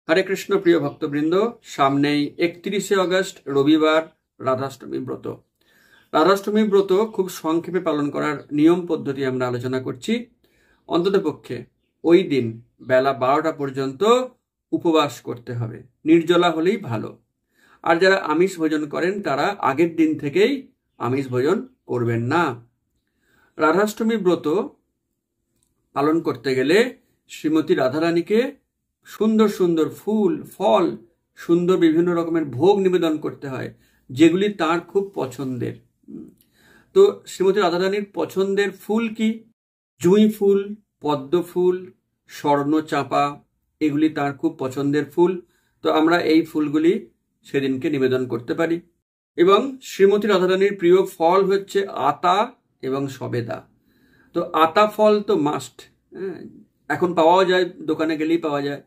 হরে কৃষ্ণ প্রিয় ভক্তবৃন্দ, সামনেই 31শে অগস্ট রবিবার রাধাষ্টমী ব্রত। রাধাষ্টমী ব্রত খুব সংক্ষেপে পালন করার নিয়ম পদ্ধতি আমরা আলোচনা করছি। অন্ততপক্ষে ওই দিন বেলা 12টা পর্যন্ত উপবাস করতে হবে, নির্জলা হলেই ভালো। আর যারা আমিষ ভোজন করেন তারা আগের দিন থেকেই আমিষ ভোজন করবেন না। রাধাষ্টমী ব্রত পালন করতে গেলে শ্রীমতী রাধারানীকে সুন্দর সুন্দর ফুল, ফল, সুন্দর বিভিন্ন রকমের ভোগ নিবেদন করতে হয়, যেগুলি তার খুব পছন্দের। তো শ্রীমতী রাধারানীর পছন্দের ফুল কি? জুঁই ফুল, পদ্ম ফুল, স্বর্ণ চাঁপা, এগুলি তার খুব পছন্দের ফুল। তো আমরা এই ফুলগুলি সেদিনকে নিবেদন করতে পারি। এবং শ্রীমতী রাধারানীর প্রিয় ফল হচ্ছে আতা এবং সবেদা। তো আতা ফল তো মাস্ট, এখন পাওয়াও যায়, দোকানে গেলেই পাওয়া যায়।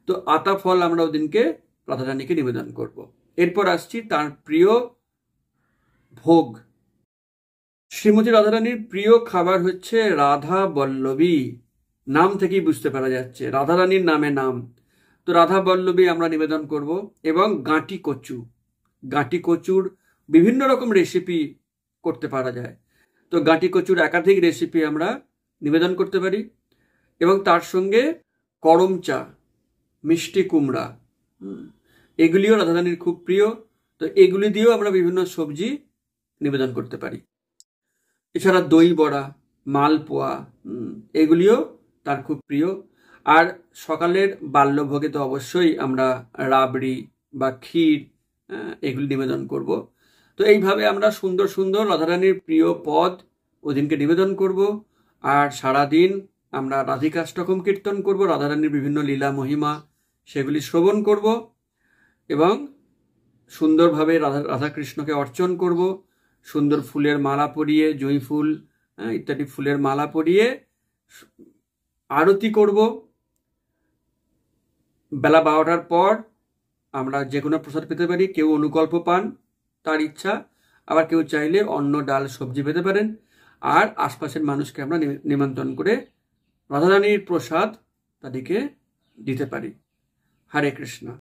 তো আতা ফল আমরা ওদিনকে রাধারানীকে নিবেদন করব। এরপর আসছি তার প্রিয় ভোগ। শ্রীমতী রাধারানীর প্রিয় খাবার হচ্ছে রাধা বল্লভী। নাম থেকেই বুঝতে পারা যাচ্ছে রাধারানীর নামে নাম। তো রাধা বল্লভী আমরা নিবেদন করব। এবং গাঁটি কচু, গাঁটি কচুর বিভিন্ন রকম রেসিপি করতে পারা যায়। তো গাঁটি কচুর একাধিক রেসিপি আমরা নিবেদন করতে পারি। এবং তার সঙ্গে করম চা, মিষ্টি কুমড়া, এগুলিও রাধারানীর খুব প্রিয়। তো এগুলি দিয়েও আমরা বিভিন্ন সবজি নিবেদন করতে পারি। এছাড়া দই বড়া, মালপোয়া, এগুলিও তার খুব প্রিয়। আর সকালের বাল্যভোগে তো অবশ্যই আমরা রাবড়ি বা ক্ষীর, এগুলি নিবেদন করব। তো এইভাবে আমরা সুন্দর সুন্দর রাধারানীর প্রিয় পদ ওদিনকে নিবেদন করব। আর সারাদিন আমরা রাধিকাষ্টকম কীর্তন করব, রাধারানীর বিভিন্ন লীলা মহিমা সেগুলি শ্রবণ করব এবং সুন্দরভাবে রাধাকৃষ্ণকে অর্চন করব। সুন্দর ফুলের মালা পরিয়ে, জুঁই ফুল ইত্যাদি ফুলের মালা পরিয়ে আরতি করব। বেলা 12টার পর আমরা যে কোনো প্রসাদ পেতে পারি। কেউ অনুকল্প পান, তার ইচ্ছা। আবার কেউ চাইলে অন্ন, ডাল, সবজি পেতে পারেন। আর আশপাশের মানুষকে আমরা নিমন্ত্রণ করে রাধারানীর প্রসাদ তাদেরকে দিতে পারি। হরে কৃষ্ণ।